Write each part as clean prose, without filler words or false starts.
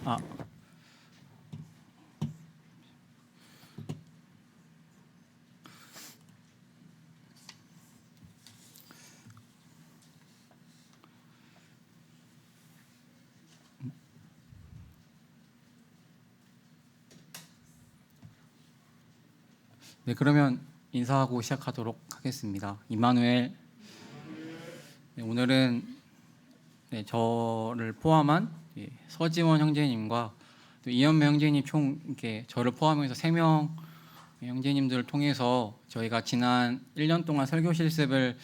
아, 네, 그러면 인사하고 시작하도록 하겠습니다. 임마누엘. 네, 오늘은 저를 포함한 서지원 형제님과 또 이현배 형제님 총 이렇게 저를 포함해서 3명 형제님들을 통해서 저희가 지난 1년 동안 설교 실습을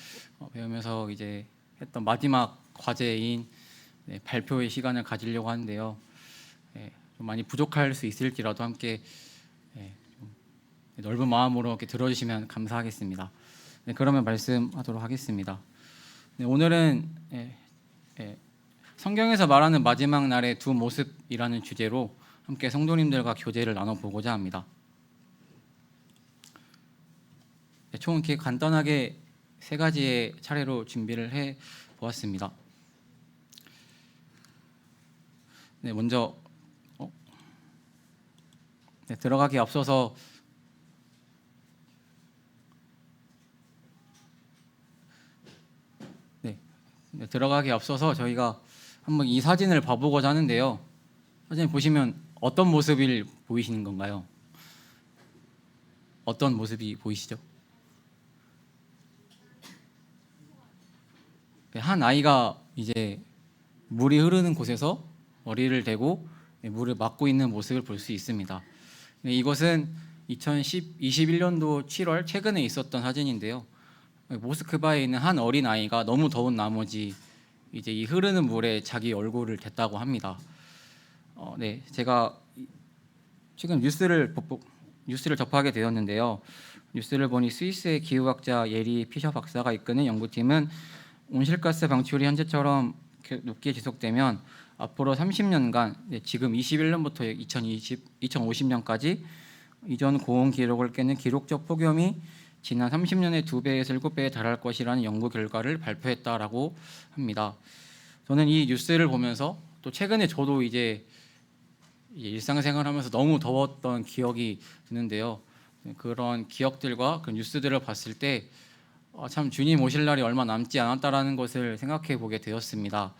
배우면서 이제 했던 마지막 과제인 발표의 시간을 가지려고 하는데요. 좀 많이 부족할 수 있을지라도 함께 좀 넓은 마음으로 이렇게 들어주시면 감사하겠습니다. 네, 그러면 말씀하도록 하겠습니다. 네, 오늘은 성경에서 말하는 마지막 날의 두 모습이라는 주제로 함께 성도님들과 교제를 나눠보고자 합니다. 총 이렇게 간단하게 3가지의 차례로 준비를 해 보았습니다. 네, 먼저 들어가기 앞서서 저희가 한번 이 사진을 봐보고자 하는데요. 사진 보시면 어떤 모습이 보이시는 건가요? 어떤 모습이 보이시죠? 한 아이가 이제 물이 흐르는 곳에서 머리를 대고 물을 막고 있는 모습을 볼 수 있습니다. 이것은 2021년도 7월 최근에 있었던 사진인데요. 모스크바에 있는 한 어린 아이가 너무 더운 나머지 이제 이 흐르는 물에 자기 얼굴을 댔다고 합니다. 제가 최근 뉴스를 접하게 되었는데요. 뉴스를 보니 스위스의 기후학자 예리 피셔 박사가 이끄는 연구팀은 온실가스 방출이 현재처럼 높게 지속되면 앞으로 30년간 지금 21년부터 2050년까지 이전 고온 기록을 깨는 기록적 폭염이 지난 30년의 2배에서 7배에 달할 것이라는 연구 결과를 발표했다라고 합니다. 저는 이 뉴스를 보면서 또 최근에 저도 이제 일상생활하면서 너무 더웠던 기억이 드는데요. 그런 기억들과 그 뉴스들을 봤을 때 참 주님 오실 날이 얼마 남지 않았다라는 것을 생각해 보게 되었습니다.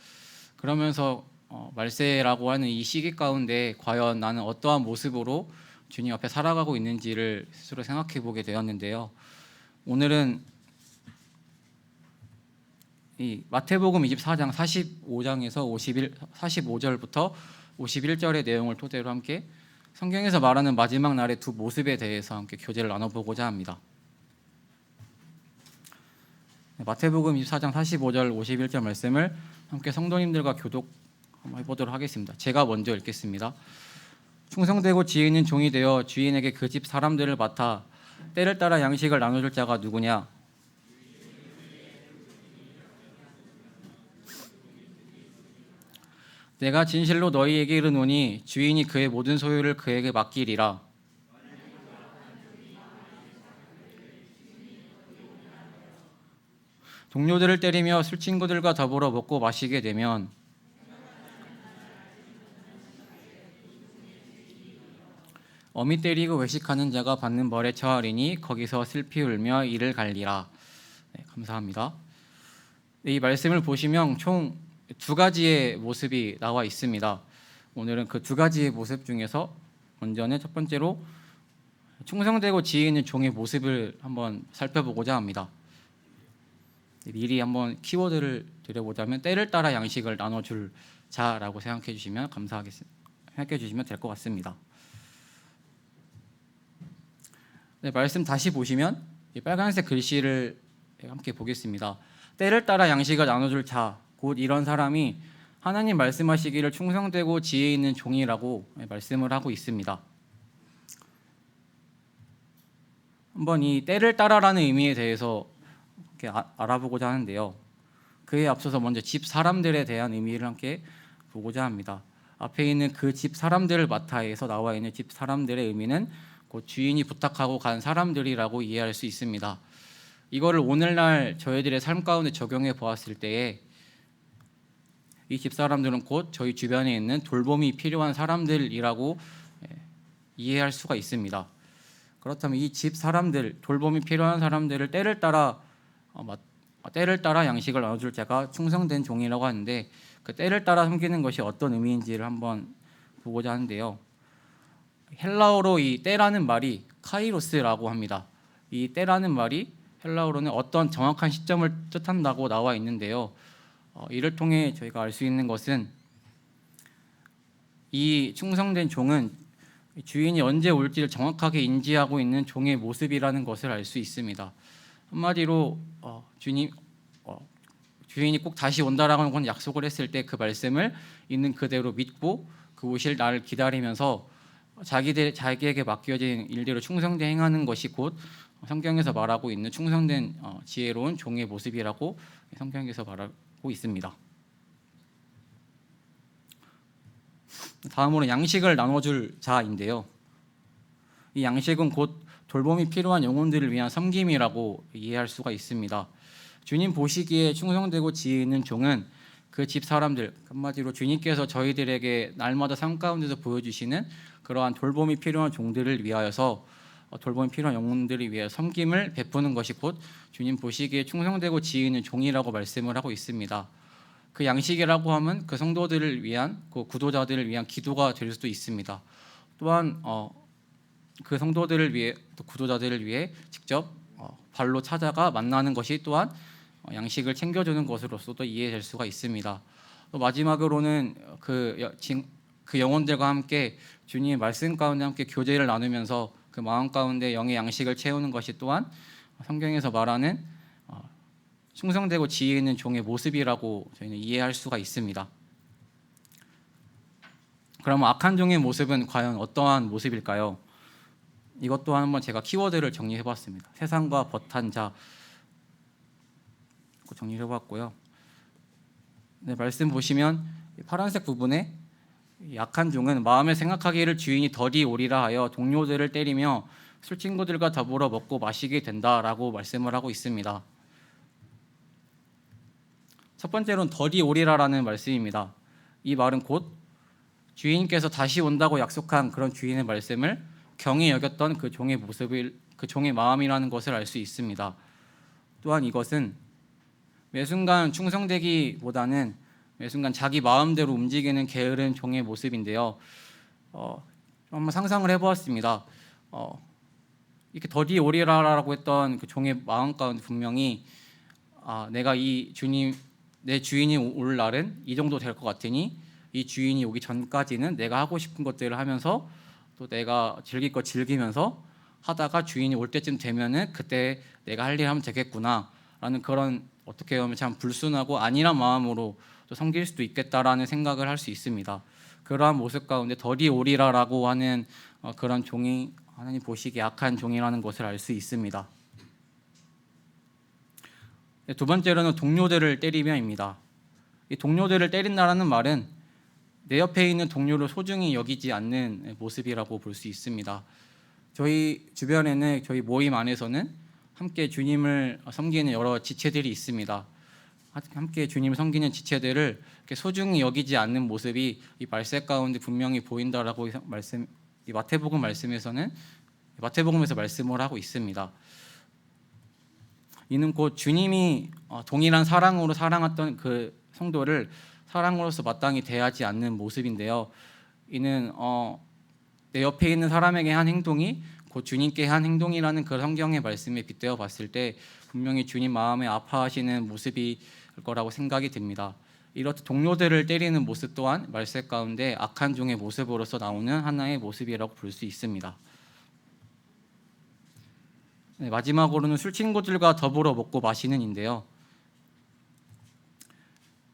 그러면서 말세라고 하는 이 시기 가운데 과연 나는 어떠한 모습으로 주님 앞에 살아가고 있는지를 스스로 생각해 보게 되었는데요. 오늘은 이 마태복음 24장 45장에서 45절부터 51절의 내용을 토대로 함께 성경에서 말하는 마지막 날의 두 모습에 대해서 함께 교제를 나눠보고자 합니다. 마태복음 24장 45절 51절 말씀을 함께 성도님들과 교독 한번 해보도록 하겠습니다. 제가 먼저 읽겠습니다. 충성되고 지혜 있는 종이 되어 주인에게 그 집 사람들을 맡아 때를 따라 양식을 나눠줄 자가 누구냐? 내가 진실로 너희에게 이르노니 주인이 그의 모든 소유를 그에게 맡기리라. 동료들을 때리며 술 친구들과 더불어 먹고 마시게 되면 어미 때리고 외식하는 자가 받는 벌에 처하리니 거기서 슬피 울며 이를 갈리라. 감사합니다. 이 말씀을 보시면 총 2가지의 모습이 나와 있습니다. 오늘은 그 2가지의 모습 중에서 먼저는 첫 번째로 충성되고 지혜 있는 종의 모습을 한번 살펴보고자 합니다. 미리 한번 키워드를 드려보자면 때를 따라 양식을 나눠줄 자라고 생각해 주시면 생각해 주시면 될 것 같습니다. 말씀 다시 보시면 이 빨간색 글씨를 함께 보겠습니다. 때를 따라 양식을 나눠줄 자, 곧 이런 사람이 하나님 말씀하시기를 충성되고 지혜 있는 종이라고 말씀을 하고 있습니다. 한번 이 때를 따라라는 의미에 대해서 알아보고자 하는데요. 그에 앞서서 먼저 집 사람들에 대한 의미를 함께 보고자 합니다. 앞에 있는 그 집 사람들을 맡아에서 나와 있는 집 사람들의 의미는 곧 주인이 부탁하고 간 사람들이라고 이해할 수 있습니다. 이거를 오늘날 저희들의 삶 가운데 적용해 보았을 때에 이 집사람들은 곧 저희 주변에 있는 돌봄이 필요한 사람들이라고 이해할 수가 있습니다. 그렇다면 이 집 사람들, 돌봄이 필요한 사람들을 때를 따라 양식을 나눠줄 자가 충성된 종이라고 하는데, 그 때를 따라 섬기는 것이 어떤 의미인지를 한번 보고자 하는데요. 헬라어로 이 때라는 말이 카이로스라고 합니다. 이 때라는 말이 헬라어로는 어떤 정확한 시점을 뜻한다고 나와 있는데요. 이를 통해 저희가 알 수 있는 것은 이 충성된 종은 주인이 언제 올지를 정확하게 인지하고 있는 종의 모습이라는 것을 알 수 있습니다. 한마디로 주인이 꼭 다시 온다라고 약속을 했을 때 그 말씀을 있는 그대로 믿고 그 오실 날을 기다리면서 자기에게 맡겨진 일대로 충성되게 행하는 것이 곧 성경에서 말하고 있는 충성된 지혜로운 종의 모습이라고 성경에서 말하고 있습니다. 다음으로 양식을 나눠줄 자인데요. 이 양식은 곧 돌봄이 필요한 영혼들을 위한 섬김이라고 이해할 수가 있습니다. 주님 보시기에 충성되고 지혜 있는 종은 그 집 사람들, 한마디로 주님께서 저희들에게 날마다 삶 가운데서 보여주시는 그러한 돌봄이 필요한 종들을 위하여서 돌봄이 필요한 영혼들을 위해 섬김을 베푸는 것이 곧 주님 보시기에 충성되고 지혜 있는 종이라고 말씀을 하고 있습니다. 그 양식이라고 하면 그 성도들을 위한, 그 구도자들을 위한 기도가 될 수도 있습니다. 또한 그 성도들을 위해, 또 구도자들을 위해 직접 발로 찾아가 만나는 것이 또한 양식을 챙겨주는 것으로서도 이해될 수가 있습니다. 또 마지막으로는 그 영혼들과 함께 주님의 말씀 가운데 함께 교제를 나누면서 그 마음 가운데 영의 양식을 채우는 것이 또한 성경에서 말하는 충성되고 지혜 있는 종의 모습이라고 저희는 이해할 수가 있습니다. 그러면 악한 종의 모습은 과연 어떠한 모습일까요? 이것 또한 한번 제가 키워드를 정리해봤습니다. 세상과 벗한 자 정리해봤고요. 네, 말씀 보시면 파란색 부분에 약한 종은 마음에 생각하기를 주인이 덜이 오리라 하여 동료들을 때리며 술 친구들과 더불어 먹고 마시게 된다라고 말씀을 하고 있습니다. 첫 번째로는 덜이 오리라라는 말씀입니다. 이 말은 곧 주인께서 다시 온다고 약속한 그런 주인의 말씀을 경히 여겼던 그 종의 모습을, 그 종의 마음이라는 것을 알 수 있습니다. 또한 이것은 매 순간 충성되기보다는 매 순간 자기 마음대로 움직이는 게으른 종의 모습인데요. 한번 상상을 해보았습니다. 이렇게 더디 오리라라고 했던 그 종의 마음 가운데 분명히 내가 내 주인이 올 날은 이 정도 될 것 같으니 이 주인이 오기 전까지는 내가 하고 싶은 것들을 하면서 또 내가 즐길 것 즐기면서 하다가 주인이 올 때쯤 되면은 그때 내가 할 일 하면 되겠구나라는 그런 어떻게 보면 참 불순하고 안일한 마음으로 또 섬길 수도 있겠다라는 생각을 할 수 있습니다. 그러한 모습 가운데 더디 오리라라고 하는 그런 종이 하나님 보시기에 악한 종이라는 것을 알 수 있습니다. 두 번째로는 동료들을 때리며입니다. 이 동료들을 때린다라는 말은 내 옆에 있는 동료를 소중히 여기지 않는 모습이라고 볼 수 있습니다. 저희 주변에는 저희 모임 안에서는 함께 주님을 섬기는 여러 지체들이 있습니다. 함께 주님을 섬기는 지체들을 이렇게 소중히 여기지 않는 모습이 이 말씀 가운데 분명히 보인다라고 이 마태복음에서 말씀을 하고 있습니다. 이는 곧 주님이 동일한 사랑으로 사랑했던 그 성도를 사랑으로서 마땅히 대하지 않는 모습인데요. 이는 내 옆에 있는 사람에게 한 행동이 곧 주님께 한 행동이라는 그 성경의 말씀에 빗대어 봤을 때 분명히 주님 마음에 아파하시는 모습일 거라고 생각이 듭니다. 이렇듯 동료들을 때리는 모습 또한 말씀 가운데 악한 종의 모습으로서 나오는 하나의 모습이라고 볼 수 있습니다. 네, 마지막으로는 술 친구들과 더불어 먹고 마시는인데요.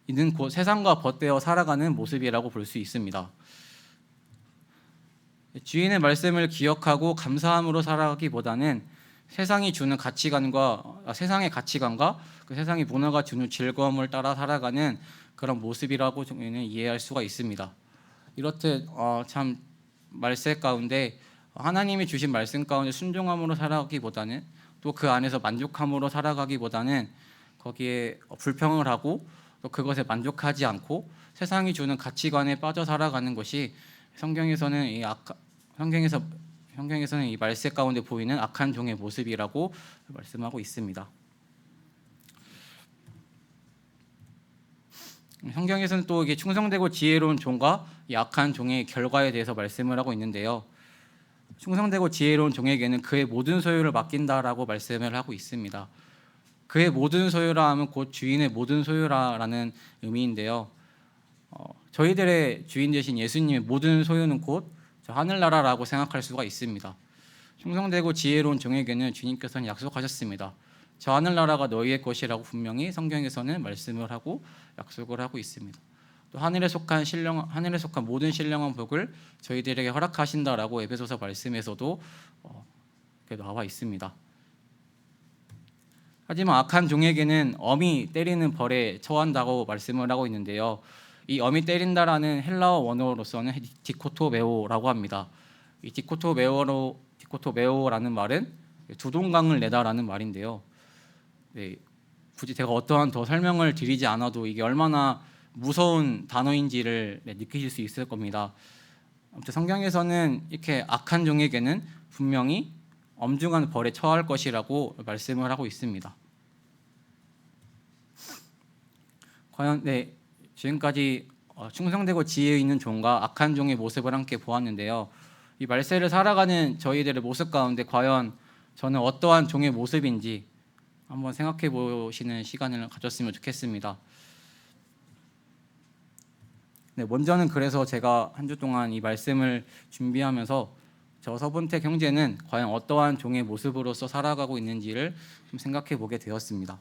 이는 곧 세상과 벗되어 살아가는 모습이라고 볼 수 있습니다. 주인의 말씀을 기억하고 감사함으로 살아가기보다는 세상의 가치관과 그 세상의 문화가 주는 즐거움을 따라 살아가는 그런 모습이라고 저희는 이해할 수가 있습니다. 이렇듯 참 말씀 가운데 하나님이 주신 말씀 가운데 순종함으로 살아가기보다는 또 그 안에서 만족함으로 살아가기보다는 거기에 불평을 하고 또 그것에 만족하지 않고 세상이 주는 가치관에 빠져 살아가는 것이 성경에서는 이 말세 가운데 보이는 악한 종의 모습이라고 말씀하고 있습니다. 성경에서는 또 이게 충성되고 지혜로운 종과 이 악한 종의 결과에 대해서 말씀을 하고 있는데요. 충성되고 지혜로운 종에게는 그의 모든 소유를 맡긴다라고 말씀을 하고 있습니다. 그의 모든 소유라 하면 곧 주인의 모든 소유라는 의미인데요. 저희들의 주인 되신 예수님의 모든 소유는 곧 하늘나라라고 생각할 수가 있습니다. 충성되고 지혜로운 종에게는 주님께서는 약속하셨습니다. 저 하늘나라가 너희의 것이라고 분명히 성경에서는 말씀을 하고 약속을 하고 있습니다. 또 하늘에 속한 모든 신령한 복을 저희들에게 허락하신다라고 에베소서 말씀에서도 나와 있습니다. 하지만 악한 종에게는 엄히 때리는 벌에 처한다고 말씀을 하고 있는데요. 이 엄히 때린다라는 헬라어 원어로서는 디코토메오라고 합니다. 이 디코토메오라는 말은 두동강을 내다라는 말인데요. 네, 굳이 제가 어떠한 더 설명을 드리지 않아도 이게 얼마나 무서운 단어인지를 느끼실 수 있을 겁니다. 아무튼 성경에서는 이렇게 악한 종에게는 분명히 엄중한 벌에 처할 것이라고 말씀을 하고 있습니다. 과연 지금까지 충성되고 지혜 있는 종과 악한 종의 모습을 함께 보았는데요. 이 말세를 살아가는 저희들의 모습 가운데 과연 저는 어떠한 종의 모습인지 한번 생각해 보시는 시간을 가졌으면 좋겠습니다. 먼저는 그래서 제가 한 주 동안 이 말씀을 준비하면서 저 서본택 형제는 과연 어떠한 종의 모습으로서 살아가고 있는지를 좀 생각해 보게 되었습니다.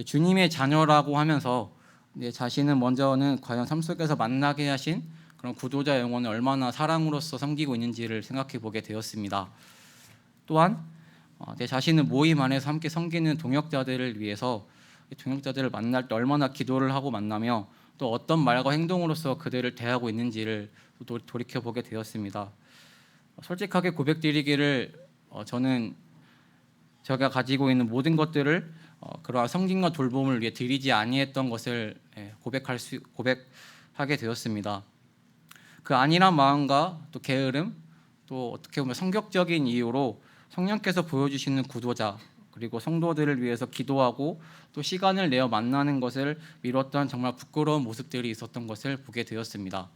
주님의 자녀라고 하면서 자신은 먼저는 과연 삶 속에서 만나게 하신 그런 구도자 영혼을 얼마나 사랑으로서 섬기고 있는지를 생각해 보게 되었습니다. 또한 내 자신은 모임 안에서 함께 섬기는 동역자들을 위해서 동역자들을 만날 때 얼마나 기도를 하고 만나며 또 어떤 말과 행동으로서 그들을 대하고 있는지를 돌이켜 보게 되었습니다. 솔직하게 고백드리기를 저는 제가 가지고 있는 모든 것들을 그러한 섬김과 돌봄을 위해 드리지 아니했던 것을 고백하게 되었습니다. 그 안일한 마음과 또 게으름, 또 어떻게 보면 성격적인 이유로 성령께서 보여주시는 구도자 그리고 성도들을 위해서 기도하고 또 시간을 내어 만나는 것을 미뤘던 정말 부끄러운 모습들이 있었던 것을 보게 되었습니다.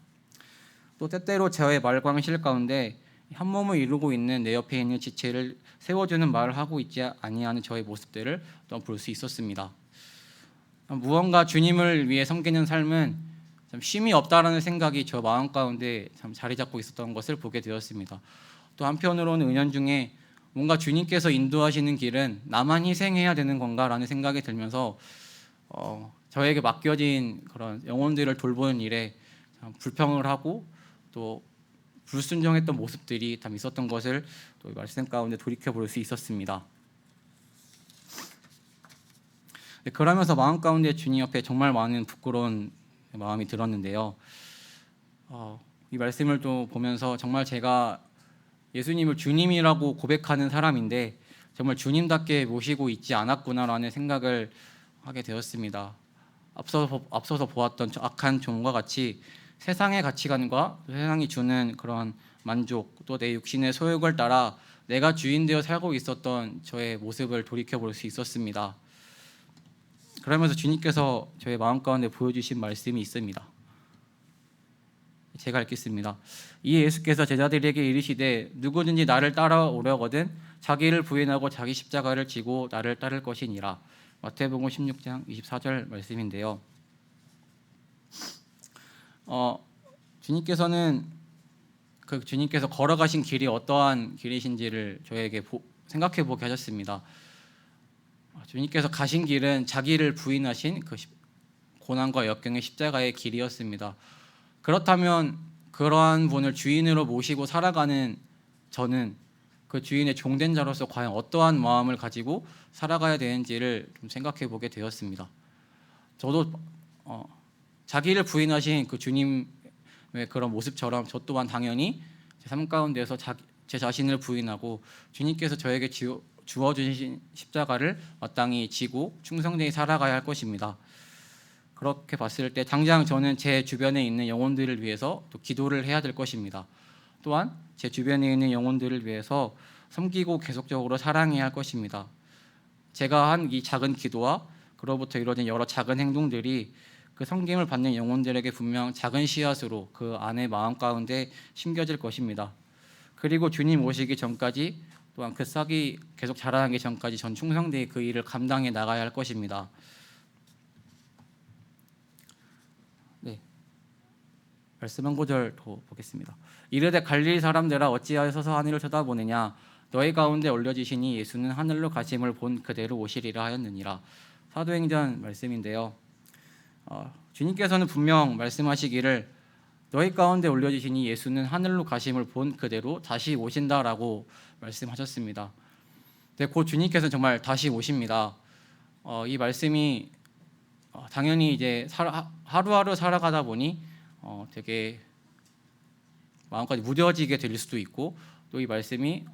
또 때때로 저의 말광실 가운데 한 몸을 이루고 있는 내 옆에 있는 지체를 세워주는 말을 하고 있지 아니하는 저의 모습들을 또 볼 수 있었습니다. 무언가 주님을 위해 섬기는 삶은 참 쉼이 없다라는 생각이 저 마음 가운데 참 자리 잡고 있었던 것을 보게 되었습니다. 또 한편으로는 은연중에 뭔가 주님께서 인도하시는 길은 나만 희생해야 되는 건가라는 생각이 들면서 저에게 맡겨진 그런 영혼들을 돌보는 일에 참 불평을 하고 또 불순종했던 모습들이 참 있었던 것을 또 말씀 가운데 돌이켜 볼 수 있었습니다. 그러면서 마음 가운데 주님 옆에 정말 많은 부끄러운 마음이 들었는데요. 이 말씀을 또 보면서 정말 제가 예수님을 주님이라고 고백하는 사람인데 정말 주님답게 모시고 있지 않았구나라는 생각을 하게 되었습니다. 앞서서 보았던 악한 종과 같이 세상의 가치관과 세상이 주는 그런 만족 또 내 육신의 소욕을 따라 내가 주인 되어 살고 있었던 저의 모습을 돌이켜 볼 수 있었습니다. 그러면서 주님께서 저의 마음 가운데 보여주신 말씀이 있습니다. 제가 읽겠습니다. 이에 예수께서 제자들에게 이르시되 누구든지 나를 따라오려거든 자기를 부인하고 자기 십자가를 지고 나를 따를 것이니라. 마태복음 16장 24절 말씀인데요. 주님께서 걸어가신 길이 어떠한 길이신지를 저에게 생각해 보게 하셨습니다. 주님께서 가신 길은 자기를 부인하신 그 고난과 역경의 십자가의 길이었습니다. 그렇다면 그러한 분을 주인으로 모시고 살아가는 저는 그 주인의 종된 자로서 과연 어떠한 마음을 가지고 살아가야 되는지를 좀 생각해 보게 되었습니다. 저도 자기를 부인하신 그 주님의 그런 모습처럼 저 또한 당연히 제 삶 가운데서 제 자신을 부인하고 주님께서 저에게 주어주신 십자가를 마땅히 지고 충성되게 살아가야 할 것입니다. 그렇게 봤을 때 당장 저는 제 주변에 있는 영혼들을 위해서 또 기도를 해야 될 것입니다. 또한 제 주변에 있는 영혼들을 위해서 섬기고 계속적으로 사랑해야 할 것입니다. 제가 한 이 작은 기도와 그로부터 이루어진 여러 작은 행동들이 그 섬김을 받는 영혼들에게 분명 작은 씨앗으로 그 안의 마음 가운데 심겨질 것입니다. 그리고 주님 오시기 전까지 또한 그 싹이 계속 자라나기 전까지 전 충성되이 그 일을 감당해 나가야 할 것입니다. 네, 말씀 한 구절 더 보겠습니다. 이르되 갈릴리 사람들아 어찌하여 서서 하늘을 쳐다보느냐 너희 가운데 올려지시니 예수는 하늘로 가심을 본 그대로 오시리라 하였느니라. 사도행전 말씀인데요. 주님께서는 분명 말씀하시기를 너희 가운데 올려지시니 예수는 하늘로 가심을 본 그대로 다시 오신다라고 말씀하셨습니다. 네, 곧 주님께서는 정말 다시 오십니다. 이 말씀이 당연히 이제 하루하루 살아가다 보니 되게 마음까지 무뎌지게 될 수도 있고 또 이 말씀이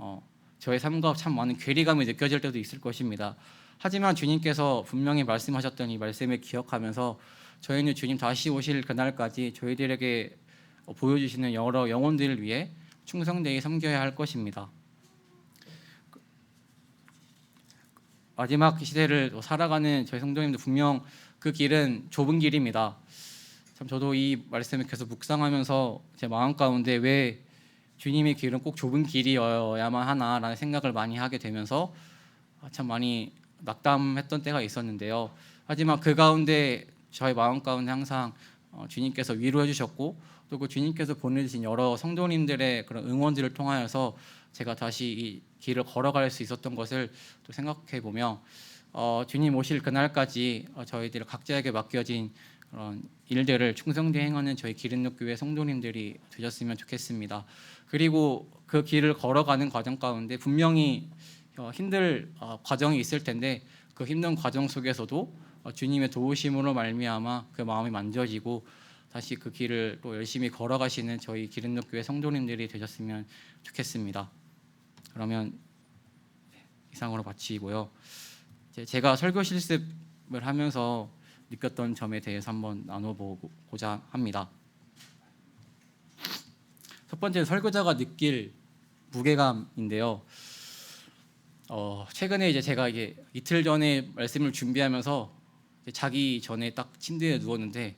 저의 삶과 참 많은 괴리감이 느껴질 때도 있을 것입니다. 하지만 주님께서 분명히 말씀하셨던 이 말씀을 기억하면서 저희는 주님 다시 오실 그날까지 저희들에게 보여주시는 여러 영혼들을 위해 충성되이 섬겨야 할 것입니다. 마지막 시대를 살아가는 저희 성도님들 분명 그 길은 좁은 길입니다. 참 저도 이 말씀을 계속 묵상하면서 제 마음 가운데 왜 주님의 길은 꼭 좁은 길이어야만 하나라는 생각을 많이 하게 되면서 참 많이 낙담했던 때가 있었는데요. 하지만 그 가운데 저의 마음 가운데 항상 주님께서 위로해 주셨고 또 그 주님께서 보내주신 여러 성도님들의 그런 응원들을 통하여서 제가 다시 이 길을 걸어갈 수 있었던 것을 또 생각해 보며 주님 오실 그날까지 저희들 각자에게 맡겨진 그런 일들을 충성되이 행하는 저희 기린노교회 성도님들이 되셨으면 좋겠습니다. 그리고 그 길을 걸어가는 과정 가운데 분명히 힘들 과정이 있을 텐데 그 힘든 과정 속에서도 주님의 도우심으로 말미암아 그 마음이 만져지고 다시 그 길을 또 열심히 걸어가시는 저희 기린노교회 성도님들이 되셨으면 좋겠습니다. 그러면 이상으로 마치고요. 제가 설교 실습을 하면서 느꼈던 점에 대해서 한번 나눠보고자 합니다. 첫 번째 설교자가 느낄 무게감인데요. 최근에 이제 제가 이게 이틀 전에 말씀을 준비하면서 자기 전에 딱 침대에 누웠는데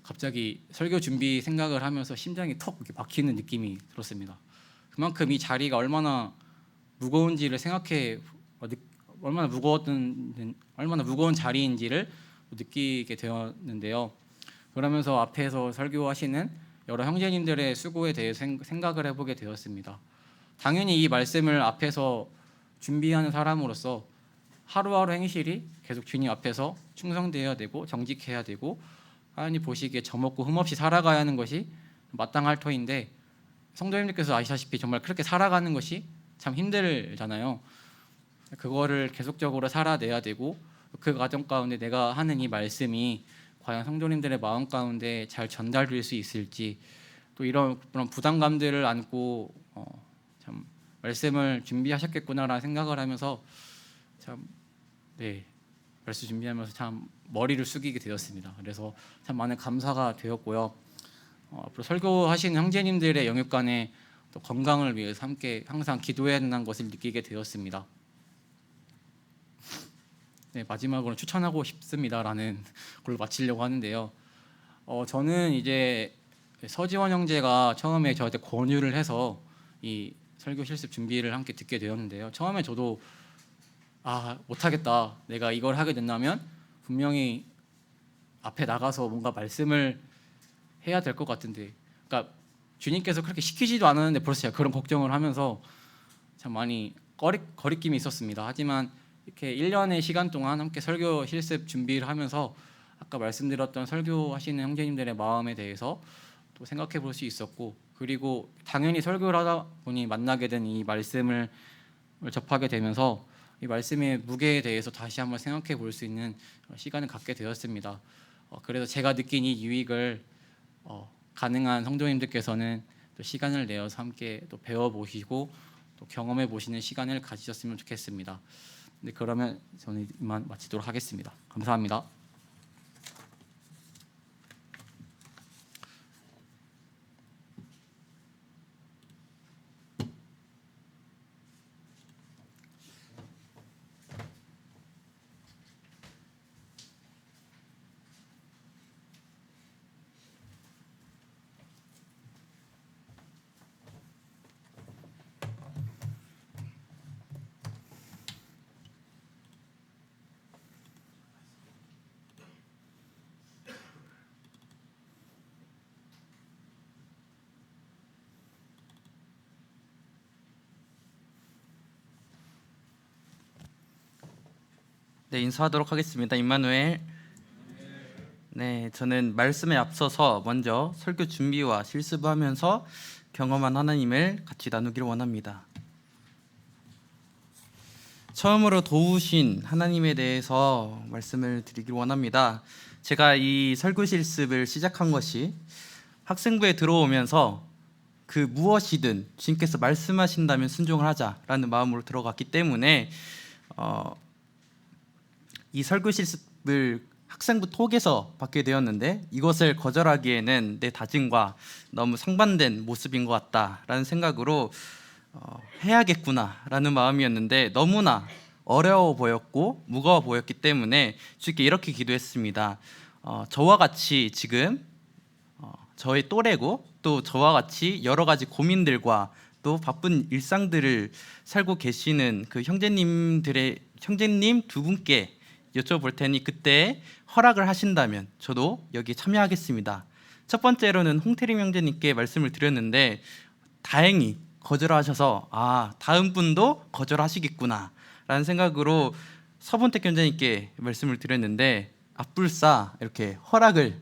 갑자기 설교 준비 생각을 하면서 심장이 턱 이렇게 막히는 느낌이 들었습니다. 그만큼 이 자리가 얼마나 무거운지를 생각해 얼마나 무거운 자리인지를 느끼게 되었는데요. 그러면서 앞에서 설교하시는 여러 형제님들의 수고에 대해서 생각을 해보게 되었습니다. 당연히 이 말씀을 앞에서 준비하는 사람으로서 하루하루 행실이 계속 주님 앞에서 충성되어야 되고 정직해야 되고 하나님 보시기에 점없고 흠없이 살아가야 하는 것이 마땅할 터인데 성도님들께서 아시다시피 정말 그렇게 살아가는 것이 참 힘들잖아요. 그거를 계속적으로 살아내야 되고 그 과정 가운데 내가 하는 이 말씀이 과연 성도님들의 마음 가운데 잘 전달될 수 있을지 또 이런 그런 부담감들을 안고 참 말씀을 준비하셨겠구나라는 생각을 하면서 참 말씀 준비하면서 참 머리를 숙이게 되었습니다. 그래서 참 많은 감사가 되었고요. 앞으로 설교하시는 형제님들의 영육간의 또 건강을 위해서 함께 항상 기도해야 한다는 것을 느끼게 되었습니다. 마지막으로 추천하고 싶습니다라는 걸로 마치려고 하는데요. 저는 이제 서지원 형제가 처음에 저한테 권유를 해서 이 설교 실습 준비를 함께 듣게 되었는데요. 처음에 저도 못하겠다. 내가 이걸 하게 된다면 분명히 앞에 나가서 뭔가 말씀을 해야 될 것 같은데, 그러니까 주님께서 그렇게 시키지도 않았는데 벌써 제가 그런 걱정을 하면서 참 많이 거리낌이 있었습니다. 하지만 이렇게 1년의 시간 동안 함께 설교 실습 준비를 하면서 아까 말씀드렸던 설교하시는 형제님들의 마음에 대해서 또 생각해 볼 수 있었고, 그리고 당연히 설교를 하다 보니 만나게 된 이 말씀을 접하게 되면서 이 말씀의 무게에 대해서 다시 한번 생각해 볼 수 있는 시간을 갖게 되었습니다. 그래서 제가 느낀 이 유익을 가능한 성도님들께서는 또 시간을 내어서 함께 또 배워보시고 또 경험해 보시는 시간을 가지셨으면 좋겠습니다. 그러면 저는 이만 마치도록 하겠습니다. 감사합니다. 네, 인사하도록 하겠습니다. 임마누엘. 네, 저는 말씀에 앞서서 먼저 설교 준비와 실습하면서 경험한 하나님을 같이 나누기를 원합니다. 처음으로 도우신 하나님에 대해서 말씀을 드리기를 원합니다. 제가 이 설교 실습을 시작한 것이 학생부에 들어오면서 그 무엇이든 주님께서 말씀하신다면 순종을 하자라는 마음으로 들어갔기 때문에 이 설교 실습을 학생부 톡에서 받게 되었는데 이것을 거절하기에는 내 다짐과 너무 상반된 모습인 것 같다라는 생각으로 해야겠구나라는 마음이었는데 너무나 어려워 보였고 무거워 보였기 때문에 주께 이렇게 기도했습니다. 저와 같이 지금 저의 또래고 또 저와 같이 여러 가지 고민들과 또 바쁜 일상들을 살고 계시는 그 형제님 두 분께 여쭤볼 테니 그때 허락을 하신다면 저도 여기에 참여하겠습니다. 첫 번째로는 홍태림 형제님께 말씀을 드렸는데 다행히 거절하셔서 다음 분도 거절하시겠구나 라는 생각으로 서본택 형제님께 말씀을 드렸는데 앞불사 이렇게 허락을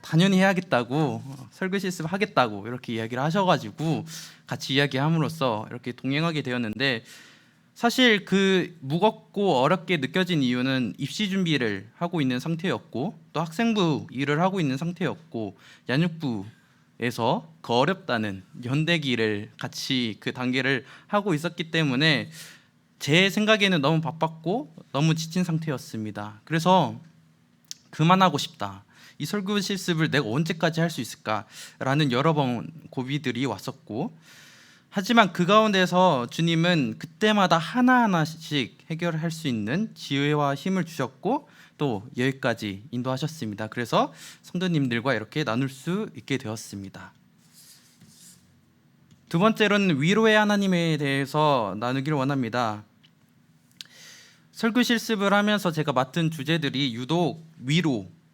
당연히 해야겠다고 설교 실습 하겠다고 이렇게 이야기를 하셔가지고 같이 이야기함으로써 이렇게 동행하게 되었는데 사실 그 무겁고 어렵게 느껴진 이유는 입시 준비를 하고 있는 상태였고 또 학생부 일을 하고 있는 상태였고 양육부에서 그 어렵다는 연대기를 같이 그 단계를 하고 있었기 때문에 제 생각에는 너무 바빴고 너무 지친 상태였습니다. 그래서 그만하고 싶다. 이 설교 실습을 내가 언제까지 할 수 있을까라는 여러 번 고비들이 왔었고 하지만 그 가운데서 주님은 그때마다 하나하나씩 해결할 수 있는 지혜와 힘을 주셨고 또 여기까지 인도하셨습니다. 그래서 성도님들과 이렇게 나눌 수 있게 되었습니다. 두 번째로는 위로의 하나님에 대해서 나누기를 원합니다. 설교 실습을 하면서 제가 맡은 주제들이 유독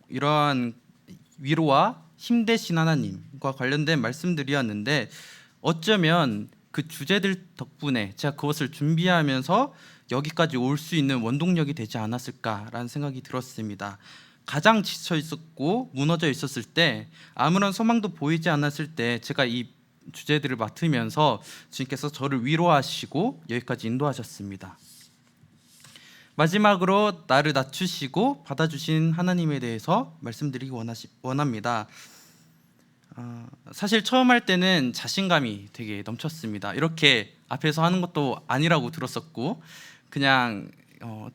이러한 위로와 힘 대신 하나님과 관련된 말씀들이었는데 어쩌면 그 주제들 덕분에 제가 그것을 준비하면서 여기까지 올 수 있는 원동력이 되지 않았을까라는 생각이 들었습니다. 가장 지쳐 있었고 무너져 있었을 때 아무런 소망도 보이지 않았을 때 제가 이 주제들을 맡으면서 주님께서 저를 위로하시고 여기까지 인도하셨습니다. 마지막으로 나를 낮추시고 받아주신 하나님에 대해서 말씀드리기 원합니다. 사실 처음 할 때는 자신감이 되게 넘쳤습니다. 이렇게 앞에서 하는 것도 아니라고 들었었고 그냥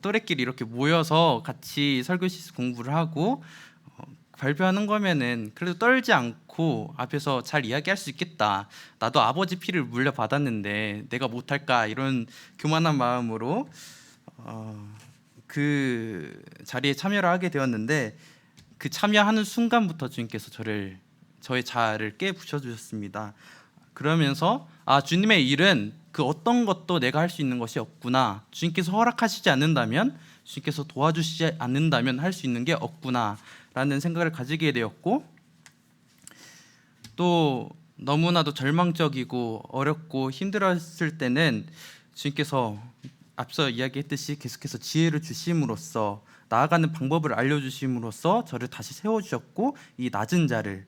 또래끼리 이렇게 모여서 같이 설교시 공부를 하고 발표하는 거면은 그래도 떨지 않고 앞에서 잘 이야기할 수 있겠다. 나도 아버지 피를 물려받았는데 내가 못할까 이런 교만한 마음으로 그 자리에 참여를 하게 되었는데 그 참여하는 순간부터 주님께서 저의 자아를 깨부셔주셨습니다. 그러면서 주님의 일은 그 어떤 것도 내가 할 수 있는 것이 없구나. 주님께서 허락하시지 않는다면 주님께서 도와주시지 않는다면 할 수 있는 게 없구나 라는 생각을 가지게 되었고 또 너무나도 절망적이고 어렵고 힘들었을 때는 주님께서 앞서 이야기했듯이 계속해서 지혜를 주심으로써 나아가는 방법을 알려주심으로써 저를 다시 세워주셨고 이 낮은 자를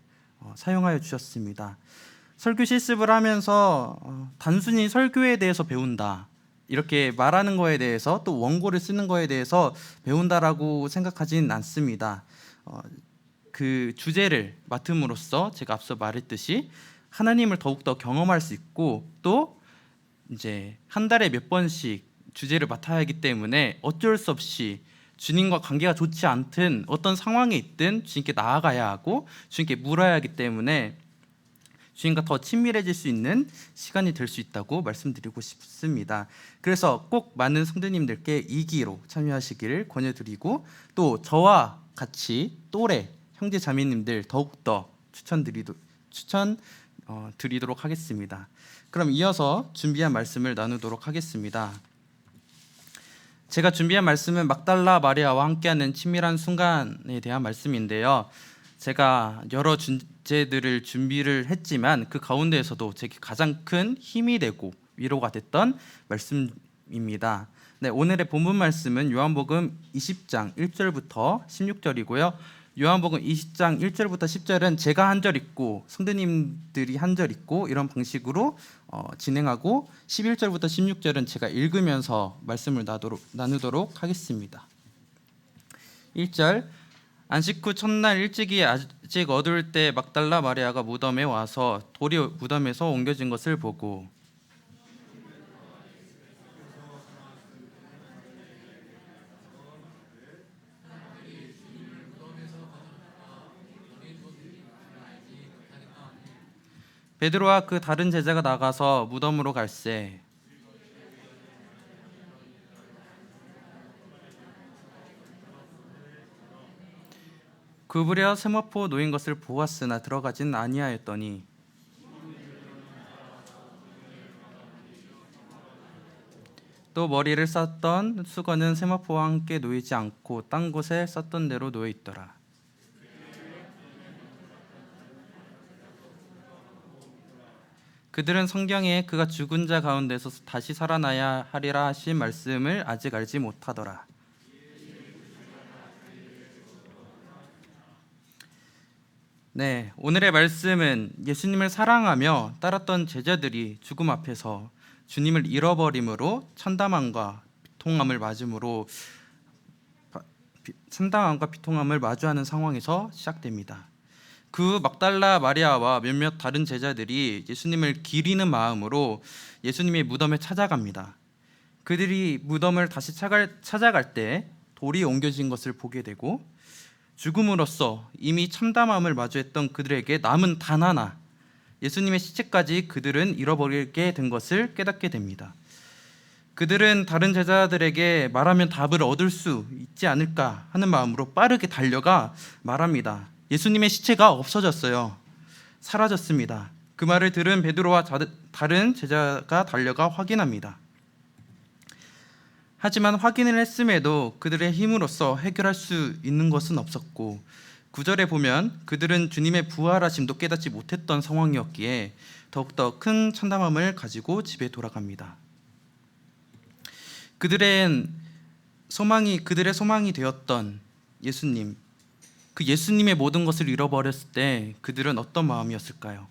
사용하여 주셨습니다. 설교 실습을 하면서 단순히 설교에 대해서 배운다 이렇게 말하는 거에 대해서 또 원고를 쓰는 거에 대해서 배운다라고 생각하지는 않습니다. 그 주제를 맡음으로써 제가 앞서 말했듯이 하나님을 더욱더 경험할 수 있고 또 이제 한 달에 몇 번씩 주제를 맡아야 하기 때문에 어쩔 수 없이 주님과 관계가 좋지 않든 어떤 상황에 있든 주님께 나아가야 하고 주님께 물어야 하기 때문에 주님과 더 친밀해질 수 있는 시간이 될 수 있다고 말씀드리고 싶습니다. 그래서 꼭 많은 성도님들께 2기로 참여하시기를 권유드리고 또 저와 같이 또래 형제 자매님들 더욱더 드리도록 하겠습니다. 그럼 이어서 준비한 말씀을 나누도록 하겠습니다. 제가 준비한 말씀은 막달라 마리아와 함께하는 친밀한 순간에 대한 말씀인데요. 제가 여러 주제들을 준비를 했지만 그 가운데에서도 제게 가장 큰 힘이 되고 위로가 됐던 말씀입니다. 네, 오늘의 본문 말씀은 요한복음 20장 1절부터 16절이고요. 요한복음 20장 1절부터 10절은 제가 한 절 읽고 성도님들이 한 절 읽고 이런 방식으로 진행하고 11절부터 16절은 제가 읽으면서 말씀을 나누도록 하겠습니다. 1절 안식 후 첫날 일찍이 아직 어두울 때 막달라 마리아가 무덤에 와서 돌이 무덤에서 옮겨진 것을 보고 베드로와 그 다른 제자가 나가서 무덤으로 갈새 그부려 세마포 놓인 것을 보았으나 들어가진 아니하였더니 또 머리를 쌌던 수건은 세마포와 함께 놓이지 않고 딴 곳에 쌌던 대로 놓여 있더라. 그들은 성경에 그가 죽은 자 가운데서 다시 살아나야 하리라 하신 말씀을 아직 알지 못하더라. 네, 오늘의 말씀은 예수님을 사랑하며 따랐던 제자들이 죽음 앞에서 주님을 잃어버림으로 참담함과 비통함을 마주하는 상황에서 시작됩니다. 그 막달라 마리아와 몇몇 다른 제자들이 예수님을 기리는 마음으로 예수님의 무덤에 찾아갑니다. 그들이 무덤을 다시 찾아갈 때 돌이 옮겨진 것을 보게 되고 죽음으로써 이미 참담함을 마주했던 그들에게 남은 단 하나, 예수님의 시체까지 그들은 잃어버리게 된 것을 깨닫게 됩니다. 그들은 다른 제자들에게 말하면 답을 얻을 수 있지 않을까 하는 마음으로 빠르게 달려가 말합니다. 예수님의 시체가 없어졌어요. 사라졌습니다. 그 말을 들은 베드로와 다른 제자가 달려가 확인합니다. 하지만 확인을 했음에도 그들의 힘으로써 해결할 수 있는 것은 없었고 9절에 보면 그들은 주님의 부활하심도 깨닫지 못했던 상황이었기에 더욱더 큰 참담함을 가지고 집에 돌아갑니다. 그들의 소망이 되었던 예수님, 그 예수님의 모든 것을 잃어버렸을 때 그들은 어떤 마음이었을까요?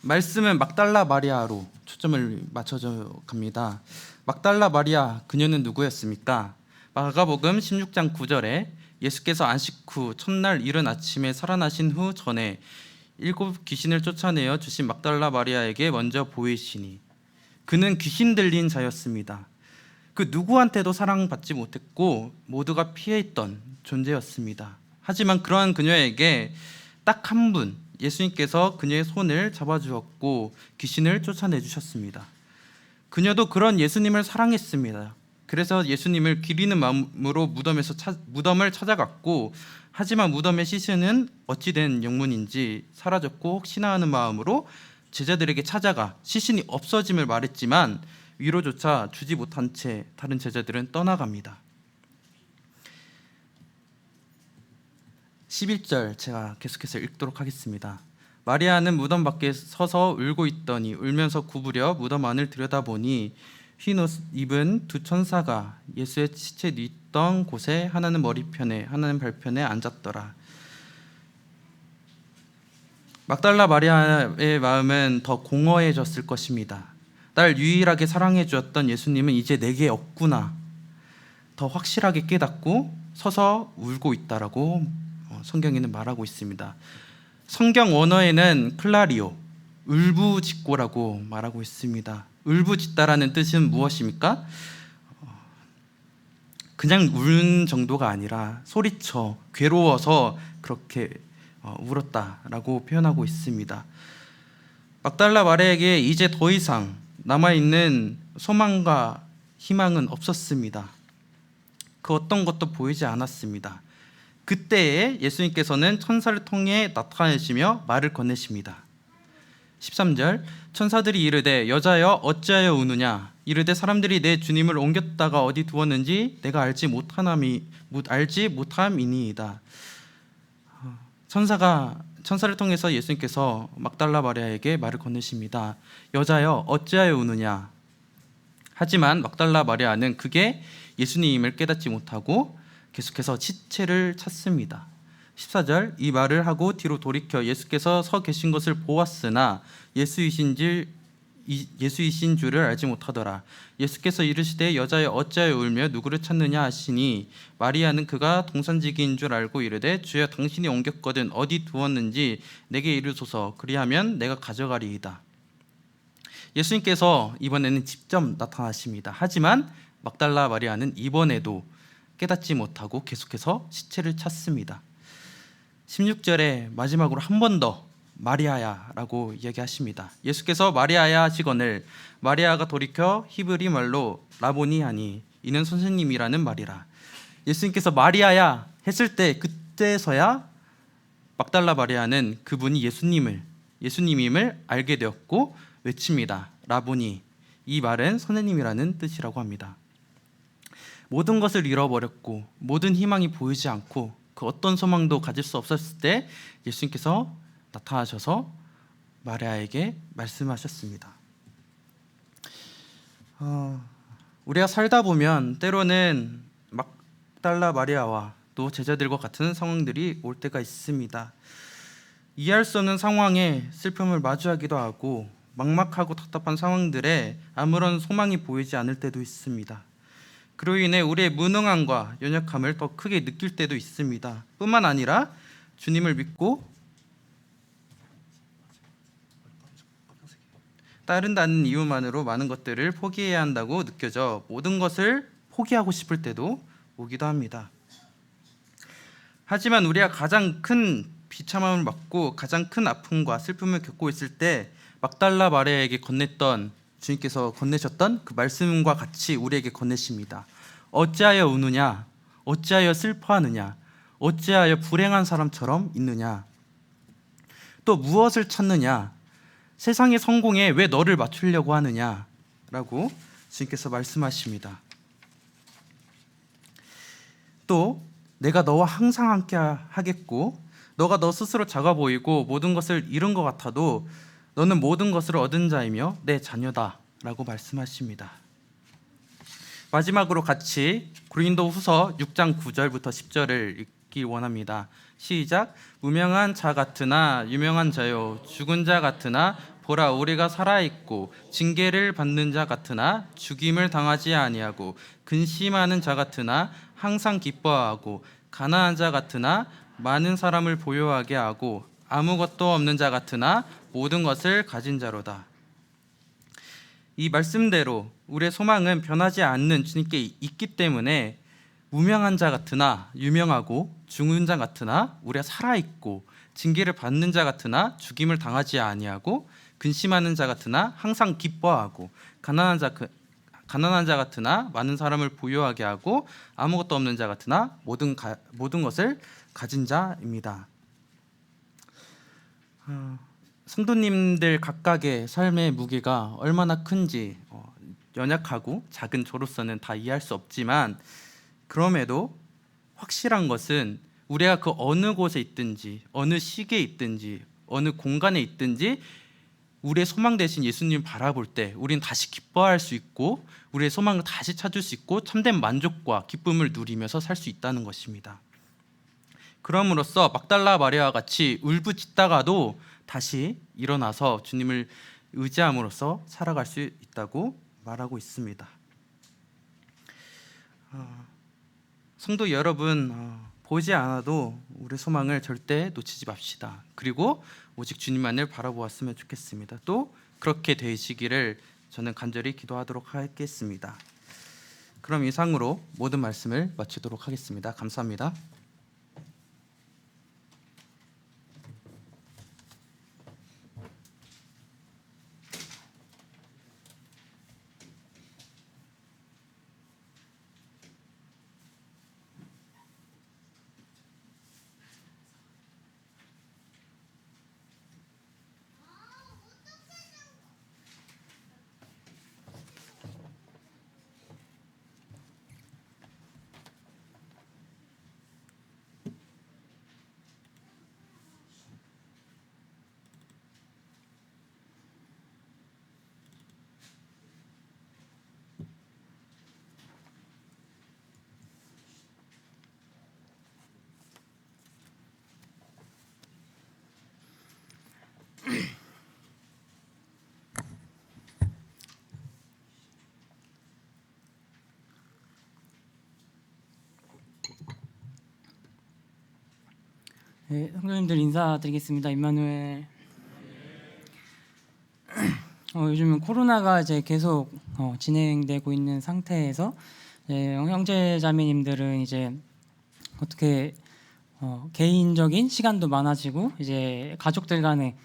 말씀은 막달라 마리아로 초점을 맞춰져 갑니다. 막달라 마리아, 그녀는 누구였습니까? 마가복음 16장 9절에 예수께서 안식 후 첫날 이른 아침에 살아나신 후 전에 7 귀신을 쫓아내어 주신 막달라 마리아에게 먼저 보이시니 그는 귀신 들린 자였습니다. 그 누구한테도 사랑받지 못했고 모두가 피해 있던 존재였습니다. 하지만 그러한 그녀에게 딱 한 분, 예수님께서 그녀의 손을 잡아주었고 귀신을 쫓아내 주셨습니다. 그녀도 그런 예수님을 사랑했습니다. 그래서 예수님을 기리는 마음으로 무덤을 찾아갔고 하지만 무덤의 시신은 어찌된 영문인지 사라졌고 혹시나 하는 마음으로 제자들에게 찾아가 시신이 없어짐을 말했지만 위로조차 주지 못한 채 다른 제자들은 떠나갑니다. 11절 제가 계속해서 읽도록 하겠습니다. 마리아는 무덤 밖에 서서 울고 있더니 울면서 구부려 무덤 안을 들여다보니 흰 옷 입은 두 천사가 예수의 시체 뉘던 곳에 하나는 머리편에 하나는 발편에 앉았더라. 막달라 마리아의 마음은 더 공허해졌을 것입니다. 날 유일하게 사랑해 주었던 예수님은 이제 내게 없구나. 더 확실하게 깨닫고 서서 울고 있다라고 성경에는 말하고 있습니다. 성경 원어에는 클라리오, 울부짖고라고 말하고 있습니다. 울부짖다라는 뜻은 무엇입니까? 그냥 우는 정도가 아니라 소리쳐 괴로워서 그렇게 울었다라고 표현하고 있습니다. 막달라 마리아에게 이제 더 이상 남아있는 소망과 희망은 없었습니다. 그 어떤 것도 보이지 않았습니다. 그때에 예수님께서는 천사를 통해 나타내시며 말을 건네십니다. 13절 천사들이 이르되 여자여 어찌하여 우느냐 이르되 사람들이 내 주님을 옮겼다가 어디 두었는지 내가 알지 못함이니이다. 천사를 통해서 예수님께서 막달라 마리아에게 말을 건네십니다. 여자여 어찌하여 우느냐. 하지만 막달라 마리아는 그게 예수님임을 깨닫지 못하고 계속해서 시체를 찾습니다. 14절, 이 말을 하고 뒤로 돌이켜 예수께서 서 계신 것을 보았으나 예수이신 줄을 알지 못하더라. 예수께서 이르시되 여자여 어찌하여 울며 누구를 찾느냐 하시니 마리아는 그가 동산지기인 줄 알고 이르되 주여 당신이 옮겼거든 어디 두었는지 내게 이르소서 그리하면 내가 가져가리이다. 예수님께서 이번에는 직접 나타나십니다. 하지만 막달라 마리아는 이번에도 깨닫지 못하고 계속해서 시체를 찾습니다. 16절에 마지막으로 한 번 더 마리아야 라고 이야기하십니다. 예수께서 마리아야 하시거늘 마리아가 돌이켜 히브리 말로 라보니 하니 이는 선생님이라는 말이라. 예수님께서 마리아야 했을 때 그때서야 막달라 마리아는 그분이 예수님임을 알게 되었고 외칩니다. 라보니, 이 말은 선생님이라는 뜻이라고 합니다. 모든 것을 잃어버렸고 모든 희망이 보이지 않고 그 어떤 소망도 가질 수 없었을 때 예수님께서 나타나셔서 마리아에게 말씀하셨습니다. 우리가 살다 보면 때로는 막달라 마리아와 또 제자들과 같은 상황들이 올 때가 있습니다. 이해할 수 없는 상황에 슬픔을 마주하기도 하고 막막하고 답답한 상황들에 아무런 소망이 보이지 않을 때도 있습니다. 그로 인해 우리의 무능함과 연약함을 더 크게 느낄 때도 있습니다. 뿐만 아니라 주님을 믿고 따른다는 이유만으로 많은 것들을 포기해야 한다고 느껴져 모든 것을 포기하고 싶을 때도 오기도 합니다. 하지만 우리가 가장 큰 비참함을 맞고 가장 큰 아픔과 슬픔을 겪고 있을 때 막달라 마리아에게 주님께서 건네셨던 그 말씀과 같이 우리에게 건네십니다. 어찌하여 우느냐? 어찌하여 슬퍼하느냐? 어찌하여 불행한 사람처럼 있느냐? 또 무엇을 찾느냐? 세상의 성공에 왜 너를 맞추려고 하느냐? 라고 주님께서 말씀하십니다. 또 내가 너와 항상 함께 하겠고 너가 너 스스로 작아 보이고 모든 것을 잃은 것 같아도 너는 모든 것을 얻은 자이며 내 자녀다 라고 말씀하십니다. 마지막으로 같이 고린도후서 6장 9절부터 10절을 읽기 원합니다. 시작. 무명한 자 같으나 유명한 자요 죽은 자 같으나 보라 우리가 살아있고 징계를 받는 자 같으나 죽임을 당하지 아니하고 근심하는 자 같으나 항상 기뻐하고 가난한 자 같으나 많은 사람을 보유하게 하고 아무것도 없는 자 같으나 모든 것을 가진 자로다. 이 말씀대로 우리의 소망은 변하지 않는 주님께 있기 때문에 무명한 자 같으나 유명하고 죽은 자 같으나 우리가 살아있고 징계를 받는 자 같으나 죽임을 당하지 아니하고 근심하는 자 같으나 항상 기뻐하고 가난한 자 같으나 많은 사람을 부유하게 하고 아무것도 없는 자 같으나 모든 것을 가진 자입니다. 성도님들 각각의 삶의 무게가 얼마나 큰지 연약하고 작은 저로서는 다 이해할 수 없지만 그럼에도 확실한 것은 우리가 그 어느 곳에 있든지 어느 시기에 있든지 어느 공간에 있든지 우리의 소망 대신 예수님 바라볼 때 우리는 다시 기뻐할 수 있고 우리의 소망을 다시 찾을 수 있고 참된 만족과 기쁨을 누리면서 살 수 있다는 것입니다. 그럼으로써 막달라 마리아와 같이 울부짖다가도 다시 일어나서 주님을 의지함으로써 살아갈 수 있다고 말하고 있습니다. 성도 여러분, 보이지 않아도 우리 소망을 절대 놓치지 맙시다. 그리고 오직 주님만을 바라보았으면 좋겠습니다. 또 그렇게 되시기를 저는 간절히 기도하도록 하겠습니다. 그럼 이상으로 모든 말씀을 마치도록 하겠습니다. 감사합니다. 네, 성도님들 인사드리겠습니다. 임마누엘. 요즘은 코로나가 이제 계속 진행되고 있는 상태에서 형제 자매님들은 이제 어떻게 개인적인 시간도 많아지고 이제 가족들 간의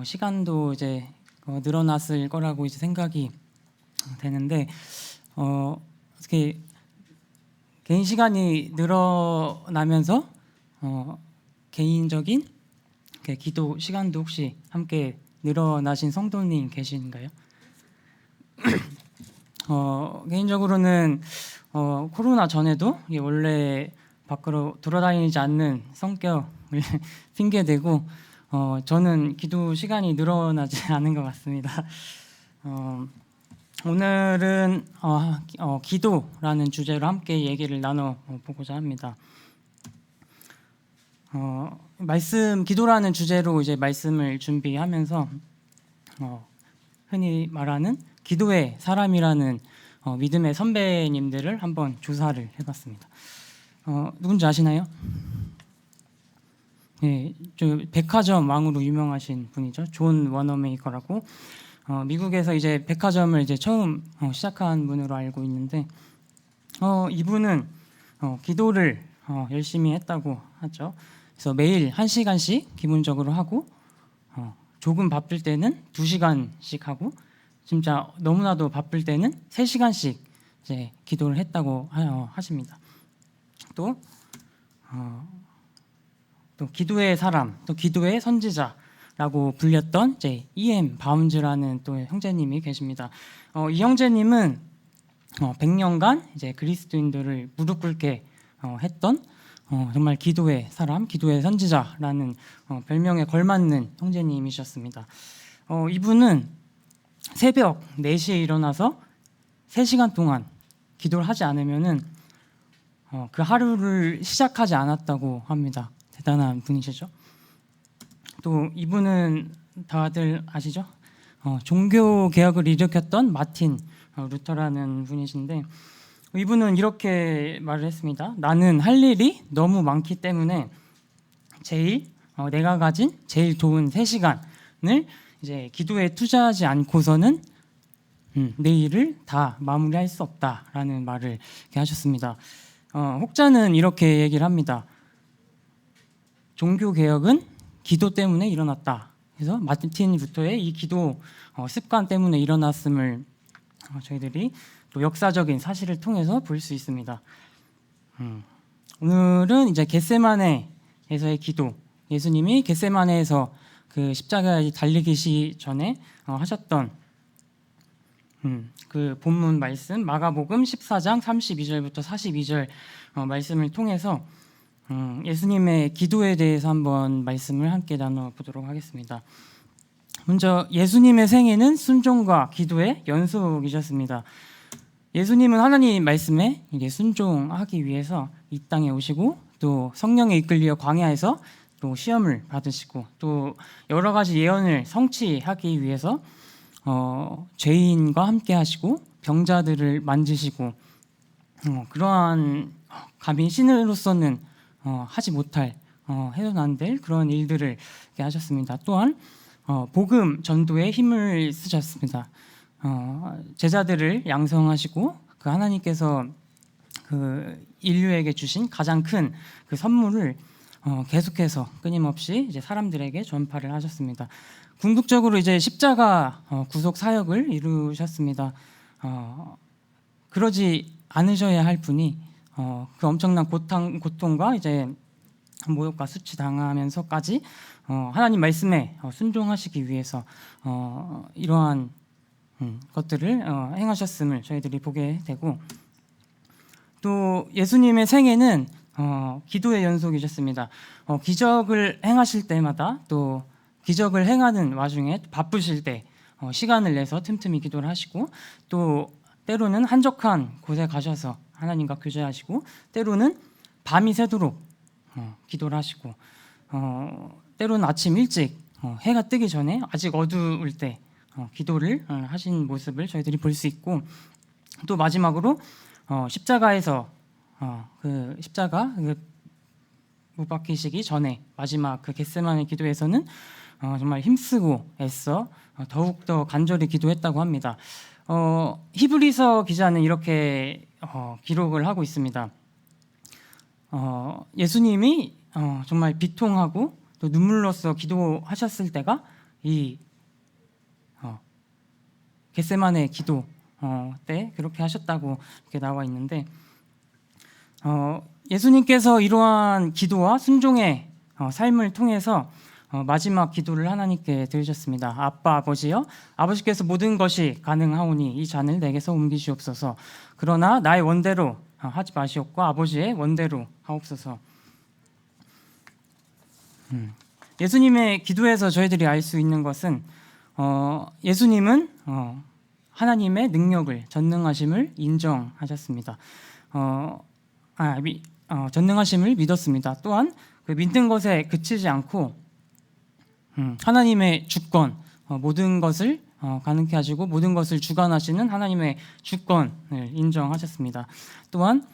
시간도 이제 늘어났을 거라고 이제 생각이 되는데 어떻게 개인 시간이 늘어나면서 개인적인 기도 시간도 혹시 함께 늘어나신 성도님 계신가요? 개인적으로는 코로나 전에도 이게 원래 밖으로 돌아다니지 않는 성격을 핑계대고 저는 기도 시간이 늘어나지 않은 것 같습니다. 오늘은 기도라는 주제로 함께 얘기를 나눠보고자 합니다. 말씀 기도라는 주제로 이제 말씀을 준비하면서 흔히 말하는 기도의 사람이라는 믿음의 선배님들을 한번 조사를 해봤습니다. 누군지 아시나요? 네, 저 백화점 왕으로 유명하신 분이죠. 존 워너메이커라고 미국에서 이제 백화점을 이제 처음 시작한 분으로 알고 있는데 이분은 기도를 열심히 했다고 하죠. 그래서 매일 1시간씩 기본적으로 하고 조금 바쁠 때는 2시간씩 하고 진짜 너무나도 바쁠 때는 3시간씩 이제 기도를 했다고 하십니다. 또 기도의 사람, 또 기도의 선지자라고 불렸던 이제 E.M. 바운즈라는 또 형제님이 계십니다. 이 형제님은 100년간 이제 그리스도인들을 무릎 꿇게 했던 정말 기도의 사람, 기도의 선지자라는 별명에 걸맞는 형제님이셨습니다. 이분은 새벽 4시에 일어나서 3시간 동안 기도를 하지 않으면은 그 하루를 시작하지 않았다고 합니다. 대단한 분이시죠. 또 이분은 다들 아시죠? 종교 개혁을 일으켰던 마틴 루터라는 분이신데 이분은 이렇게 말을 했습니다. 나는 할 일이 너무 많기 때문에 내가 가진 제일 좋은 3시간을 이제 기도에 투자하지 않고서는 내 일을 다 마무리할 수 없다라는 말을 이렇게 하셨습니다. 혹자는 이렇게 얘기를 합니다. 종교 개혁은 기도 때문에 일어났다. 그래서 마틴 루터의 이 기도 습관 때문에 일어났음을 저희들이 또 역사적인 사실을 통해서 볼 수 있습니다. 오늘은 이제 겟세마네에서의 기도, 예수님이 겟세마네에서 그 십자가에 달리기 전에 하셨던 그 본문 말씀 마가복음 14장 32절부터 42절 말씀을 통해서 예수님의 기도에 대해서 한번 말씀을 함께 나눠보도록 하겠습니다. 먼저 예수님의 생애는 순종과 기도의 연속이셨습니다. 예수님은 하나님 말씀에 이게 순종하기 위해서 이 땅에 오시고 또 성령에 이끌려 광야에서 또 시험을 받으시고 또 여러 가지 예언을 성취하기 위해서 죄인과 함께 하시고 병자들을 만지시고 그러한 감히 신으로서는 하지 못할 해서는 안 될 그런 일들을 하셨습니다. 또한 복음 전도에 힘을 쓰셨습니다. 제자들을 양성하시고 그 하나님께서 그 인류에게 주신 가장 큰 그 선물을 계속해서 끊임없이 이제 사람들에게 전파를 하셨습니다. 궁극적으로 이제 십자가 구속 사역을 이루셨습니다. 그러지 않으셔야 할 분이 그 엄청난 고통과 이제 모욕과 수치 당하면서까지 하나님 말씀에 순종하시기 위해서 이러한 것들을 행하셨음을 저희들이 보게 되고 또 예수님의 생애는 기도의 연속이셨습니다. 기적을 행하실 때마다 또 기적을 행하는 와중에 바쁘실 때 시간을 내서 틈틈이 기도를 하시고 또 때로는 한적한 곳에 가셔서 하나님과 교제하시고 때로는 밤이 새도록 기도를 하시고 때로는 아침 일찍 해가 뜨기 전에 아직 어두울 때 기도를 하신 모습을 저희들이 볼 수 있고, 또 마지막으로 십자가에서 그 십자가 못 박히시기 전에 마지막 그 겟세마네 기도에서는 정말 힘쓰고 애써 더욱 더 간절히 기도했다고 합니다. 히브리서 기자는 이렇게 기록을 하고 있습니다. 예수님이 정말 비통하고 또 눈물로써 기도하셨을 때가 이 겟세마네 기도 때 그렇게 하셨다고 이렇게 나와 있는데, 예수님께서 이러한 기도와 순종의 삶을 통해서 마지막 기도를 하나님께 드리셨습니다. 아빠 아버지여, 아버지께서 모든 것이 가능하오니 이 잔을 내게서 옮기시옵소서. 그러나 나의 원대로 하지 마시옵고 아버지의 원대로 하옵소서. 예수님의 기도에서 저희들이 알 수 있는 것은 예수님은 하나님의 능력을, 전능하심을 인정하셨습니다. 전능하심을 믿었습니다. 또한 그 믿는 것에 그치지 않고 하나님의 주권, 모든 것을 가능케 하시고 모든 것을 주관하시는 하나님의 주권을 인정하셨습니다. 또한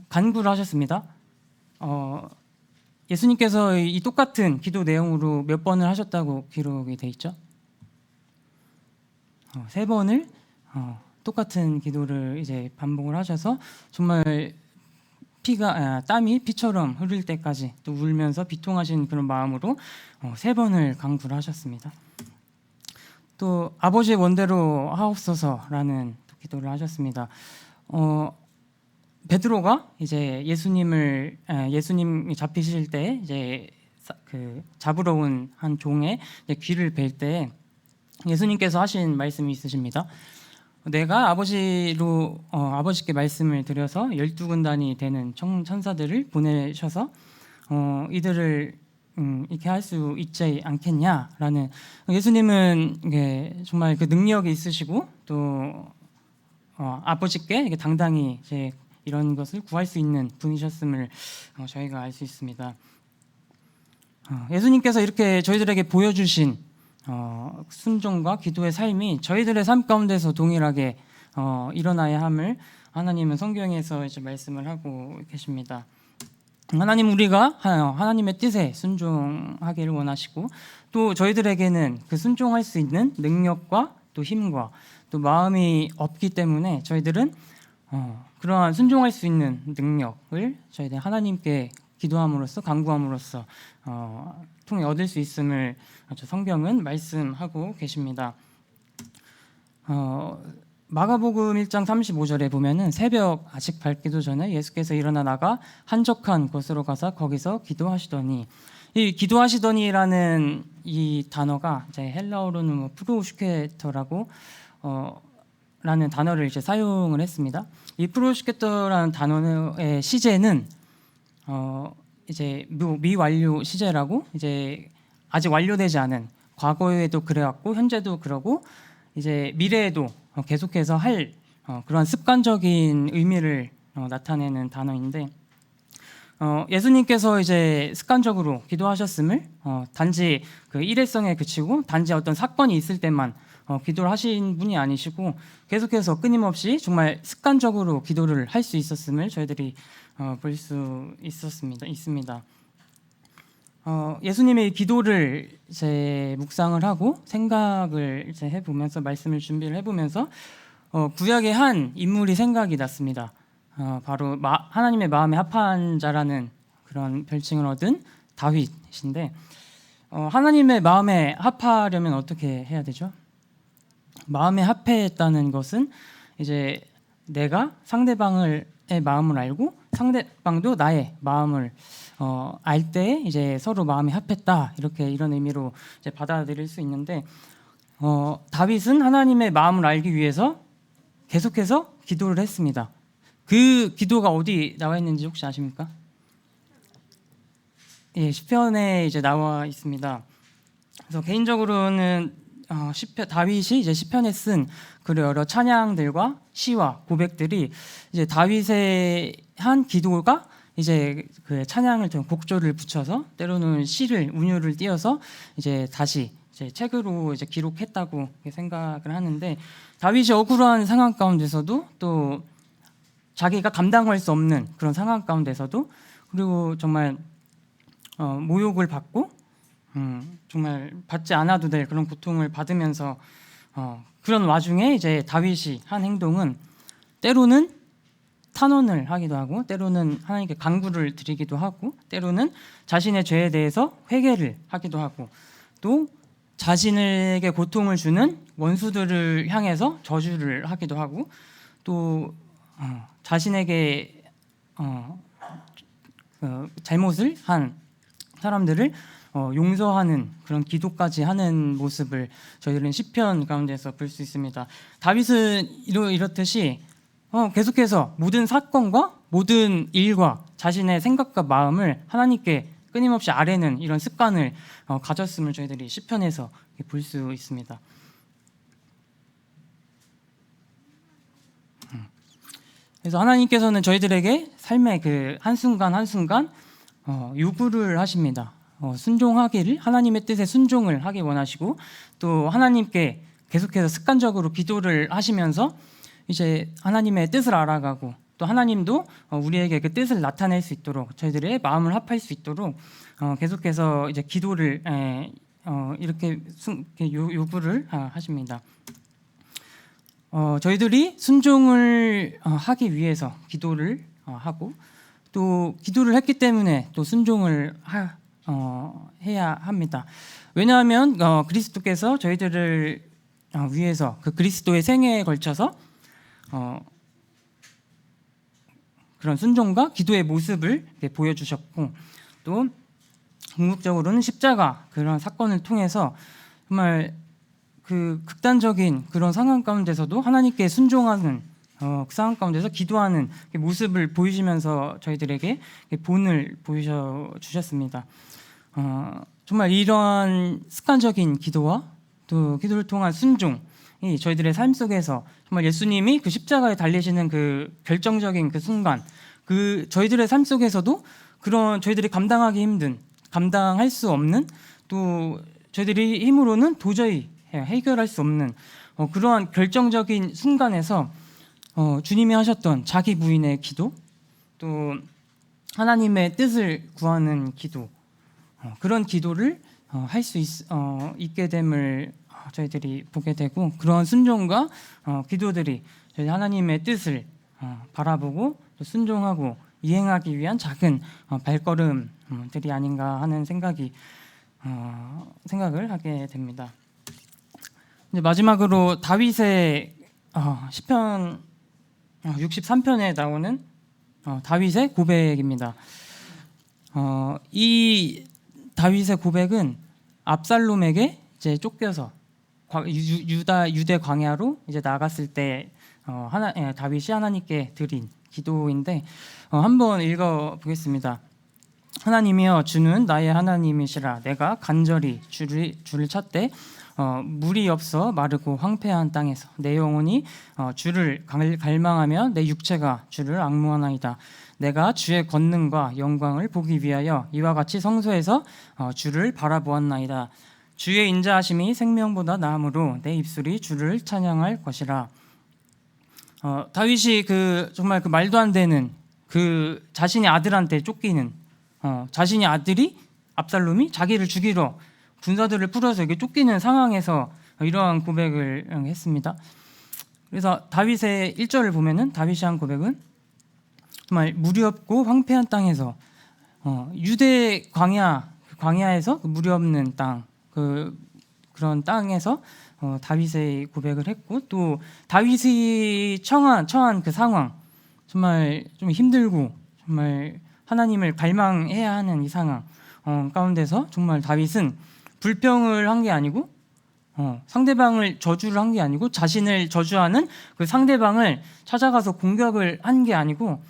간구를 하셨습니다. 예수님께서 이 똑같은 기도 내용으로 몇 번을 하셨다고 기록이 돼 있죠? 3번을 똑같은 기도를 이제 반복을 하셔서 정말 땀이 피처럼 흐를 때까지 또 울면서 비통하신 그런 마음으로 3번을 간구를 하셨습니다. 또 아버지의 원대로 하옵소서라는 기도를 하셨습니다. 베드로가 이제 예수님이 잡히실 때 이제 그 잡으러 온 한 종의 귀를 벨 때 예수님께서 하신 말씀이 있으십니다. 내가 아버지께 말씀을 드려서 12군단이 되는 천사들을 보내셔서 이들을 이렇게 할 수 있지 않겠냐라는, 예수님은 이게 정말 그 능력이 있으시고 또 아버지께 이렇게 당당히 이제 이런 것을 구할 수 있는 분이셨음을 저희가 알 수 있습니다. 예수님께서 이렇게 저희들에게 보여주신 순종과 기도의 삶이 저희들의 삶 가운데서 동일하게 일어나야 함을 하나님은 성경에서 이제 말씀을 하고 계십니다. 하나님, 우리가 하나님의 뜻에 순종하기를 원하시고 또 저희들에게는 그 순종할 수 있는 능력과 또 힘과 또 마음이 없기 때문에 저희들은 그러한 순종할 수 있는 능력을 저희들 하나님께 기도함으로써 간구함으로써 통해 얻을 수 있음을 성경은 말씀하고 계십니다. 마가복음 1장 35절에 보면은 새벽 아직 밝기도 전에 예수께서 일어나 나가 한적한 곳으로 가서 거기서 기도하시더니, 이 기도하시더니라는 이 단어가 이제 헬라어로는 프로슈케터라고 라는 단어를 이제 사용을 했습니다. 이 프로슈케터라는 단어의 시제는 이제 미완료 시제라고, 이제 아직 완료되지 않은, 과거에도 그래왔고 현재도 그러고 이제 미래에도 계속해서 할 그런 습관적인 의미를 나타내는 단어인데, 예수님께서 이제 습관적으로 기도하셨음을 단지 그 일회성에 그치고 단지 어떤 사건이 있을 때만 기도를 하신 분이 아니시고 계속해서 끊임없이 정말 습관적으로 기도를 할 수 있었음을 저희들이 볼 수 있습니다. 예수님의 기도를 이제 묵상을 하고 생각을 이제 해보면서 말씀을 준비를 해보면서 구약의 한 인물이 생각이 났습니다. 바로 하나님의 마음에 합한 자라는 그런 별칭을 얻은 다윗인데, 하나님의 마음에 합하려면 어떻게 해야 되죠? 마음에 합했다는 것은 이제 내가 상대방의 마음을 알고 상대방도 나의 마음을 알 때 이제 서로 마음이 합했다, 이런 의미로 이제 받아들일 수 있는데, 다윗은 하나님의 마음을 알기 위해서 계속해서 기도를 했습니다. 그 기도가 어디 나와 있는지 혹시 아십니까? 예, 시편에 이제 나와 있습니다. 그래서 개인적으로는 다윗이 이제 시편에 쓴 그 여러 찬양들과 시와 고백들이 이제 다윗의 한 기도가 이제 그 찬양을 좀 곡조를 붙여서 때로는 시를 운율을 띄어서 이제 다시 이제 책으로 이제 기록했다고 생각을 하는데, 다윗이 억울한 상황 가운데서도 또 자기가 감당할 수 없는 그런 상황 가운데서도, 그리고 정말 모욕을 받고 정말 받지 않아도 될 그런 고통을 받으면서 그런 와중에 이제 다윗이 한 행동은 때로는 탄원을 하기도 하고, 때로는 하나님께 간구를 드리기도 하고, 때로는 자신의 죄에 대해서 회개를 하기도 하고, 또 자신에게 고통을 주는 원수들을 향해서 저주를 하기도 하고, 또 자신에게 잘못을 한 사람들을 용서하는 그런 기도까지 하는 모습을 저희들은 시편 가운데서 볼 수 있습니다. 다윗은 이렇듯이 계속해서 모든 사건과 모든 일과 자신의 생각과 마음을 하나님께 끊임없이 아뢰는 이런 습관을 가졌음을 저희들이 시편에서 볼 수 있습니다. 그래서 하나님께서는 저희들에게 삶의 그 한순간 한순간 요구를 하십니다. 순종하기를, 하나님의 뜻에 순종을 하기 원하시고, 또 하나님께 계속해서 습관적으로 기도를 하시면서 이제 하나님의 뜻을 알아가고, 또 하나님도 우리에게 그 뜻을 나타낼 수 있도록, 저희들의 마음을 합할 수 있도록 계속해서 이제 기도를 이렇게 요구를 하십니다. 저희들이 순종을 하기 위해서 기도를 하고, 또 기도를 했기 때문에 또 순종을 해야 합니다. 왜냐하면 그리스도께서 저희들을 위해서 그 그리스도의 생애에 걸쳐서 그런 순종과 기도의 모습을 보여주셨고, 또 궁극적으로는 십자가 그런 사건을 통해서 정말 그 극단적인 그런 상황 가운데서도 하나님께 순종하는 그 상황 가운데서 기도하는 모습을 보이시면서 저희들에게 본을 보여주셨습니다. 정말 이러한 습관적인 기도와 또 기도를 통한 순종이 저희들의 삶 속에서 정말 예수님이 그 십자가에 달리시는 그 결정적인 그 순간, 그 저희들의 삶 속에서도 그런 저희들이 감당하기 힘든, 감당할 수 없는, 또 저희들이 힘으로는 도저히 해결할 수 없는 그러한 결정적인 순간에서 주님이 하셨던 자기 부인의 기도, 또 하나님의 뜻을 구하는 기도, 그런 기도를 할 수 있게 됨을 저희들이 보게 되고, 그런 순종과 기도들이 저희 하나님의 뜻을 바라보고 또 순종하고 이행하기 위한 작은 발걸음들이 아닌가 하는 생각을 하게 됩니다. 이제 마지막으로 다윗의 시편 63편에 나오는 다윗의 고백입니다. 이 다윗의 고백은 압살롬에게 이제 쫓겨서 유대 광야로 이제 나갔을 때 다윗이 하나님께 드린 기도인데, 한번 읽어 보겠습니다. 하나님이여, 주는 나의 하나님이시라. 내가 간절히 주를 찾되 물이 없어 마르고 황폐한 땅에서 내 영혼이 주를 갈망하며 내 육체가 주를 앙무하나이다. 내가 주의 권능과 영광을 보기 위하여 이와 같이 성소에서 주를 바라보았나이다. 주의 인자하심이 생명보다 나음으로 내 입술이 주를 찬양할 것이라. 다윗이 정말 그 말도 안 되는 그 자신의 아들한테 쫓기는, 자신의 아들이 압살롬이 자기를 죽이러 군사들을 풀어서 이렇게 쫓기는 상황에서 이러한 고백을 했습니다. 그래서 다윗의 1절을 보면은 다윗이 한 고백은 정말 물이 없고 황폐한 땅에서 유대 광야에서 그 물이 없는 땅, 그런 땅에서 다윗의 고백을 했고, 또 다윗이 처한 그 상황, 정말 좀 힘들고 정말 하나님을 갈망해야 하는 이 상황 가운데서 정말 다윗은 불평을 한 게 아니고 상대방을 저주를 한 게 아니고 자신을 저주하는 그 상대방을 찾아가서 공격을 한 게 아니고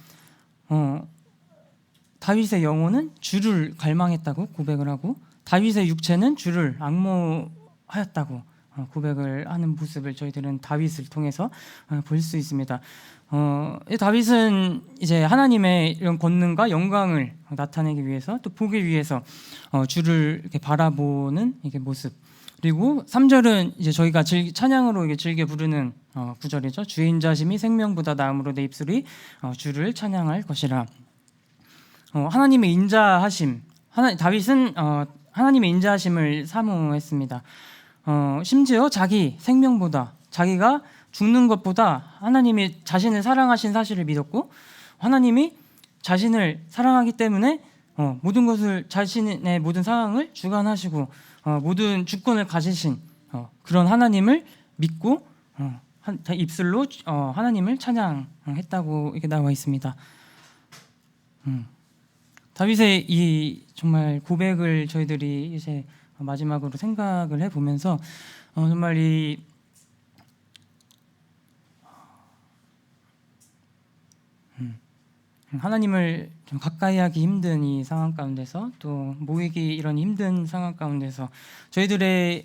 다윗의 영혼은 주를 갈망했다고 고백을 하고, 다윗의 육체는 주를 앙모하였다고 고백을 하는 모습을 저희들은 다윗을 통해서 볼 수 있습니다. 이 다윗은 이제 하나님의 이런 권능과 영광을 나타내기 위해서 또 보기 위해서 주를 이렇게 바라보는 이게 모습. 그리고 3절은 이제 저희가 찬양으로 이게 즐겨 부르는 구절이죠. 주의 인자심이 생명보다 나음으로 내 입술이 주를 찬양할 것이라. 하나님의 인자하심. 다윗은 하나님의 인자하심을 사모했습니다. 심지어 자기 생명보다 자기가 죽는 것보다 하나님이 자신을 사랑하신 사실을 믿었고 하나님이 자신을 사랑하기 때문에 모든 것을 자신의 모든 상황을 주관하시고 모든 주권을 가지신 그런 하나님을 믿고 입술로 하나님을 찬양했다고 이렇게 나와 있습니다. 다윗의 이 정말 고백을 저희들이 이제 마지막으로 생각을 해보면서 정말 이 하나님을 좀 가까이 하기 힘든 이 상황 가운데서 또 모이기 이런 힘든 상황 가운데서 저희들의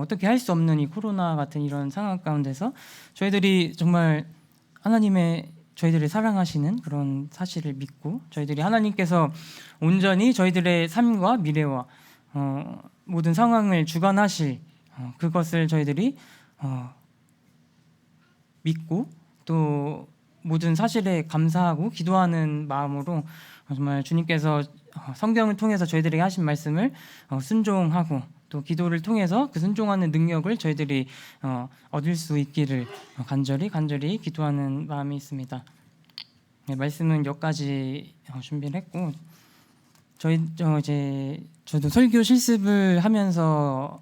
어떻게 할 수 없는 이 코로나 같은 이런 상황 가운데서 저희들이 정말 하나님의 저희들을 사랑하시는 그런 사실을 믿고 저희들이 하나님께서 온전히 저희들의 삶과 미래와 모든 상황을 주관하실 그것을 저희들이 믿고 또 모든 사실에 감사하고 기도하는 마음으로 정말 주님께서 성경을 통해서 저희들에게 하신 말씀을 순종하고 또 기도를 통해서 그 순종하는 능력을 저희들이 얻을 수 있기를 간절히 기도하는 마음이 있습니다. 네, 말씀은 여기까지 준비를 했고 저도 설교 실습을 하면서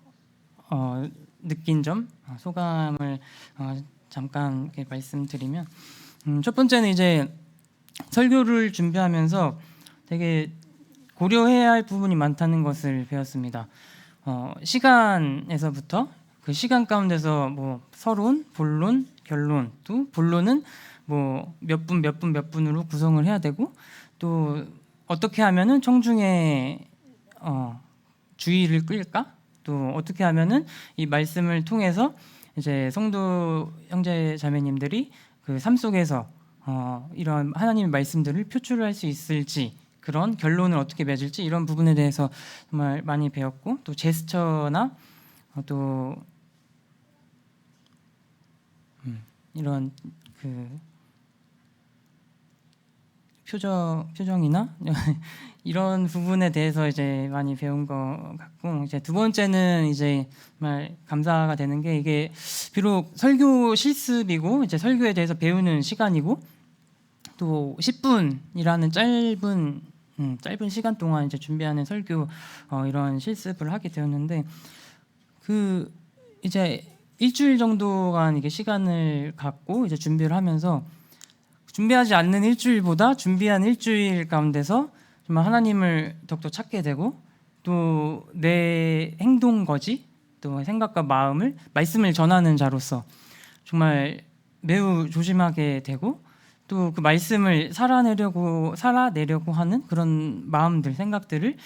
느낀 점 소감을 잠깐 이렇게 말씀드리면 첫 번째는 이제 설교를 준비하면서 되게 고려해야 할 부분이 많다는 것을 배웠습니다. 시간에서부터 그 시간 가운데서 뭐 서론, 본론, 결론, 또 본론은 뭐 몇 분으로 구성을 해야 되고 또 어떻게 하면은 청중의 주의를 끌까? 또 어떻게 하면은 이 말씀을 통해서 이제 성도 형제 자매님들이 그 삶 속에서 이런 하나님의 말씀들을 표출할 수 있을지 그런 결론을 어떻게 맺을지 이런 부분에 대해서 정말 많이 배웠고 또 제스처나 또 이런 그 표정이나 이런 부분에 대해서 이제 많이 배운 것 같고 이제 두 번째는 이제 정말 감사가 되는 게 이게 비록 설교 실습이고 이제 설교에 대해서 배우는 시간이고 또 10분이라는 짧은 시간 동안 이제 준비하는 설교 이런 실습을 하게 되었는데 그 이제 일주일 정도간 이게 시간을 갖고 이제 준비를 하면서 준비하지 않는 일주일보다 준비한 일주일 가운데서 정말 하나님을 더욱더 찾게 되고 또 내 행동 거지 또 생각과 마음을 말씀을 전하는 자로서 정말 매우 조심하게 되고 또 그 말씀을 살아내려고 하는 그런 마음들 생각들을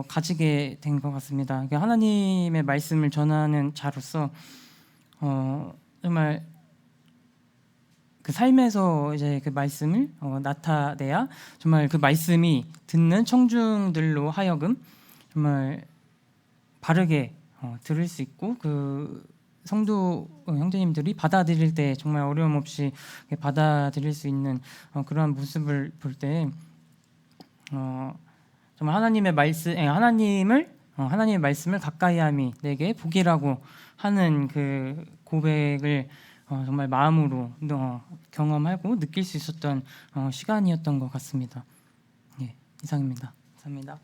가지게 된 것 같습니다. 그러니까 하나님의 말씀을 전하는 자로서 정말 그 삶에서 이제 그 말씀을 나타내야 정말 그 말씀이 듣는 청중들로 하여금 정말 바르게 들을 수 있고 그 성도 형제님들이 받아들일 때 정말 어려움 없이 받아들일 수 있는 그러한 모습을 볼 때 정말 하나님의 말씀을 가까이함이 내게 복이라고 하는 그 고백을 정말 마음으로 경험하고 느낄 수 있었던 시간이었던 것 같습니다. 예, 이상입니다. 감사합니다.